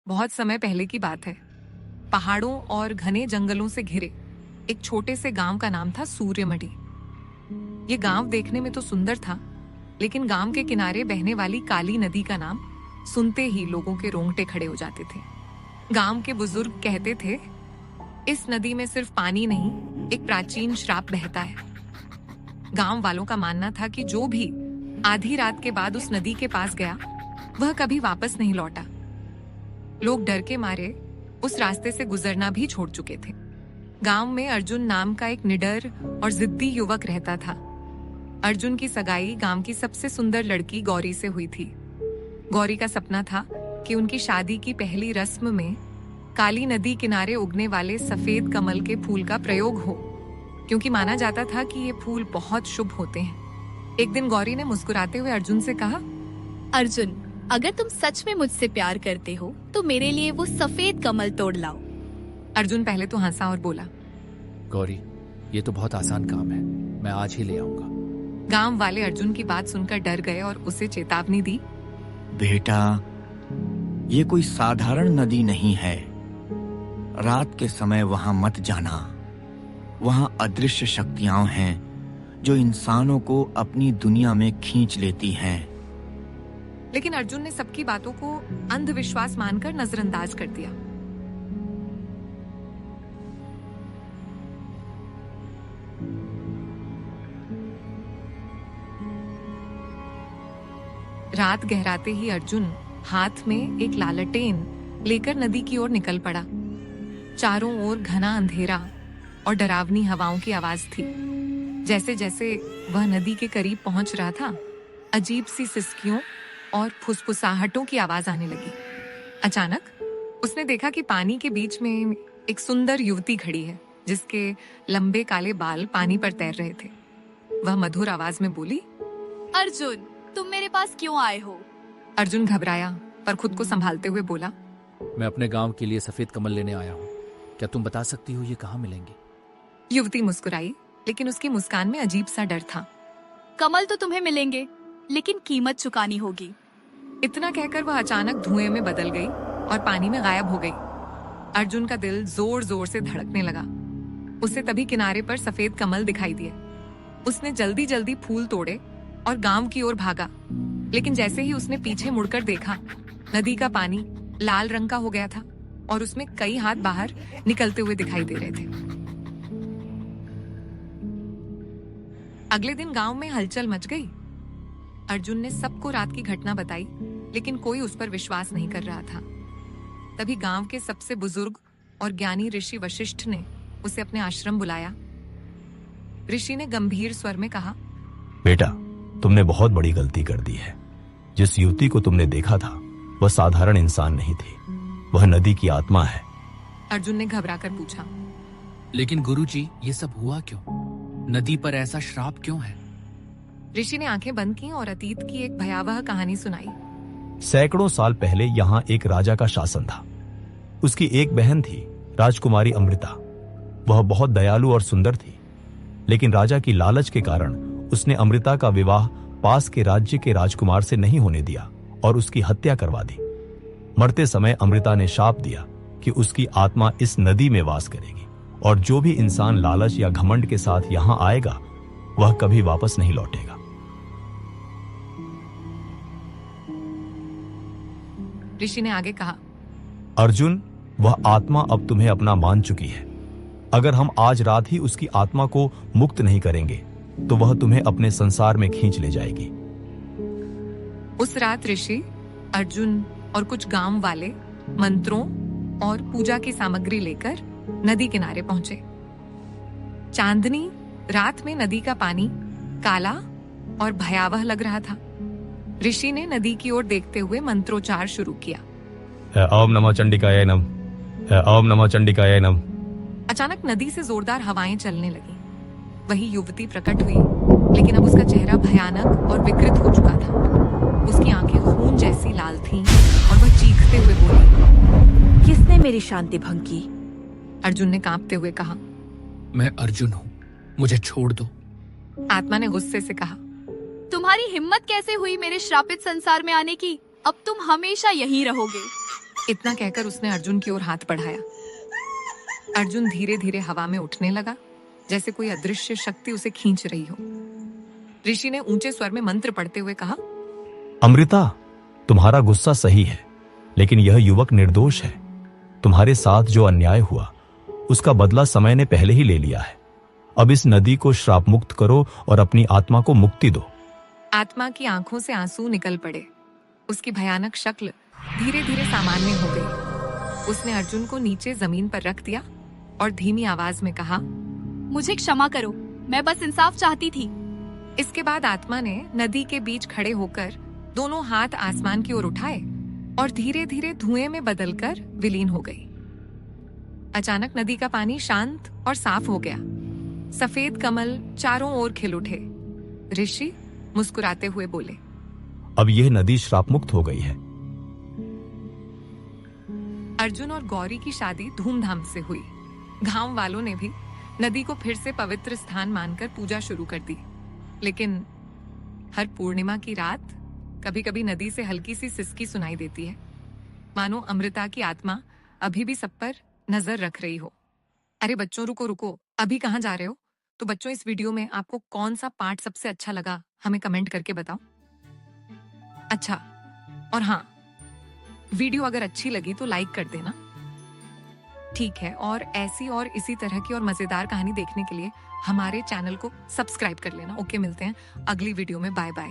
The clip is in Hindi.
बहुत समय पहले की बात है। पहाड़ों और घने जंगलों से घिरे एक छोटे से गांव का नाम था सूर्यमढ़ी। ये गांव देखने में तो सुंदर था, लेकिन गांव के किनारे बहने वाली काली नदी का नाम सुनते ही लोगों के रोंगटे खड़े हो जाते थे। गांव के बुजुर्ग कहते थे, इस नदी में सिर्फ पानी नहीं, एक प्राचीन श्राप बहता है। गांव वालों का मानना था कि जो भी आधी रात के बाद उस नदी के पास गया, वह कभी वापस नहीं लौटा। लोग डर के मारे उस रास्ते से गुजरना भी छोड़ चुके थे। गांव में अर्जुन नाम का एक निडर और जिद्दी युवक रहता था। अर्जुन की सगाई गांव की सबसे सुंदर लड़की गौरी से हुई थी। गौरी का सपना था कि उनकी शादी की पहली रस्म में काली नदी किनारे उगने वाले सफेद कमल के फूल का प्रयोग हो, क्योंकि माना जाता था कि ये फूल बहुत शुभ होते हैं। एक दिन गौरी ने मुस्कुराते हुए अर्जुन से कहा, अर्जुन, अगर तुम सच में मुझसे प्यार करते हो तो मेरे लिए वो सफेद कमल तोड़ लाओ। अर्जुन पहले तो हंसा और बोला, गौरी, ये तो बहुत आसान काम है, मैं आज ही ले आऊंगा। गांव वाले अर्जुन की बात सुनकर डर गए और उसे चेतावनी दी, बेटा, ये कोई साधारण नदी नहीं है। रात के समय वहां मत जाना। वहां अदृश्य शक्तियां हैं जो इंसानों को अपनी दुनिया में खींच लेती हैं। लेकिन अर्जुन ने सबकी बातों को अंधविश्वास मानकर नजरअंदाज कर दिया। रात गहराते ही अर्जुन हाथ में एक लालटेन लेकर नदी की ओर निकल पड़ा। चारों ओर घना अंधेरा और डरावनी हवाओं की आवाज थी। जैसे जैसे वह नदी के करीब पहुंच रहा था, अजीब सी सिसकियों और फुसफुसाहटों की आवाज आने लगी। अचानक उसने देखा कि पानी के बीच में एक सुंदर युवती खड़ी है, जिसके लंबे काले बाल पानी पर तैर रहे थे। वह मधुर आवाज में बोली, अर्जुन, तुम मेरे पास क्यों आए हो? अर्जुन घबराया पर खुद को संभालते हुए बोला, मैं अपने गांव के लिए सफेद कमल लेने आया हूँ। क्या तुम बता सकती हो ये कहाँ मिलेंगे? युवती मुस्कुराई, लेकिन उसकी मुस्कान में अजीब सा डर था। कमल तो तुम्हें मिलेंगे, लेकिन कीमत चुकानी होगी। इतना कहकर वह अचानक धुएं में बदल गई और पानी में गायब हो गई। अर्जुन का दिल जोर जोर से धड़कने लगा। उसे तभी किनारे पर सफेद कमल दिखाई दिए। उसने जल्दी जल्दी फूल तोड़े और गांव की ओर भागा। लेकिन जैसे ही उसने पीछे मुड़कर देखा, नदी का पानी लाल रंग का हो गया था और उसमें कई हाथ बाहर निकलते हुए दिखाई दे रहे थे। अगले दिन गांव में हलचल मच गई। अर्जुन ने सबको रात की घटना बताई, लेकिन कोई उस पर विश्वास नहीं कर रहा था। तभी गांव के सबसे बुजुर्ग और ज्ञानी ऋषि वशिष्ठ ने उसे अपने आश्रम बुलाया। ऋषि ने गंभीर स्वर में कहा, बेटा, तुमने बहुत बड़ी गलती कर दी है। जिस युवती को तुमने देखा था, वह साधारण इंसान नहीं थी, वह नदी की आत्मा है। अर्जुन ने घबराकर पूछा, लेकिन गुरुजी, ये सब हुआ क्यों? नदी पर ऐसा श्राप क्यों है? ऋषि ने आंखें बंद की और अतीत की एक भयावह कहानी सुनाई। सैकड़ों साल पहले यहाँ एक राजा का शासन था। उसकी एक बहन थी, राजकुमारी अमृता। वह बहुत दयालु और सुंदर थी, लेकिन राजा की लालच के कारण उसने अमृता का विवाह पास के राज्य के राजकुमार से नहीं होने दिया और उसकी हत्या करवा दी। मरते समय अमृता ने शाप दिया कि उसकी आत्मा इस नदी में वास करेगी और जो भी इंसान लालच या घमंड के साथ यहां आएगा, वह कभी वापस नहीं लौटेगा। ऋषि ने आगे कहा, अर्जुन, वह आत्मा अब तुम्हें अपना मान चुकी है। अगर हम आज रात ही उसकी आत्मा को मुक्त नहीं करेंगे, तो वह तुम्हें अपने संसार में खींच ले जाएगी। उस रात ऋषि, अर्जुन और कुछ गांव वाले मंत्रों और पूजा की सामग्री लेकर नदी किनारे पहुंचे। चांदनी रात में नदी का पानी काला और भयावह लग रहा था। ऋषि ने नदी की ओर देखते हुए मंत्रोच्चार शुरू किया। ओम नमः चंडिकाय नमः, ओम नमः चंडिकाय नमः। अचानक नदी से जोरदार हवाएं चलने लगी। वही युवती प्रकट हुई, लेकिन अब उसका चेहरा भयानक और विकृत हो चुका था। उसकी आंखें खून जैसी लाल थीं और वह चीखते हुए बोली, किसने मेरी शांति भंग की? अर्जुन ने कांपते हुए कहा, मैं अर्जुन हूँ, मुझे छोड़ दो। आत्मा ने गुस्से से कहा, तुम्हारी हिम्मत कैसे हुई मेरे श्रापित संसार में आने की? अब तुम हमेशा यहीं रहोगे। इतना कहकर उसने अर्जुन की ओर हाथ बढ़ाया। अर्जुन धीरे धीरे हवा में उठने लगा, जैसे कोई अदृश्य शक्ति उसे खींच रही हो। ऋषि ने ऊंचे स्वर में मंत्र पढ़ते हुए कहा, अमृता, तुम्हारा गुस्सा सही है, लेकिन यह युवक निर्दोष है। तुम्हारे साथ जो अन्याय हुआ उसका बदला समय ने पहले ही ले लिया है। अब इस नदी को श्राप मुक्त करो और अपनी आत्मा को मुक्ति दो। आत्मा की आंखों से आंसू निकल पड़े। उसकी भयानक शक्ल धीरे धीरे सामान्य हो गई। उसने अर्जुन को नीचे जमीन पर रख दिया और धीमी आवाज में कहा, मुझे क्षमा करो, मैं बस इंसाफ चाहती थी। इसके बाद आत्मा ने नदी के बीच खड़े होकर दोनों हाथ आसमान की ओर उठाए और धीरे धीरे धुएं में बदलकर विलीन हो गई। अचानक नदी का पानी शांत और साफ हो गया। सफेद कमल चारों ओर खिल उठे। ऋषि मुस्कुराते हुए बोले, अब यह नदी श्राप मुक्त हो गई है। अर्जुन और गौरी की शादी धूमधाम से हुई। गांव वालों ने भी नदी को फिर से पवित्र स्थान मानकर पूजा शुरू कर दी। लेकिन हर पूर्णिमा की रात कभी कभी नदी से हल्की सी सिसकी सुनाई देती है, मानो अमृता की आत्मा अभी भी सब पर नजर रख रही हो। अरे बच्चों, रुको रुको, अभी कहाँ जा रहे हो? तो बच्चों, इस वीडियो में आपको कौन सा पार्ट सबसे अच्छा लगा, हमें कमेंट करके बताओ। अच्छा, और हाँ, वीडियो अगर अच्छी लगी तो लाइक कर देना, ठीक है? और ऐसी और इसी तरह की और मजेदार कहानी देखने के लिए हमारे चैनल को सब्सक्राइब कर लेना। ओके, मिलते हैं अगली वीडियो में। Bye bye.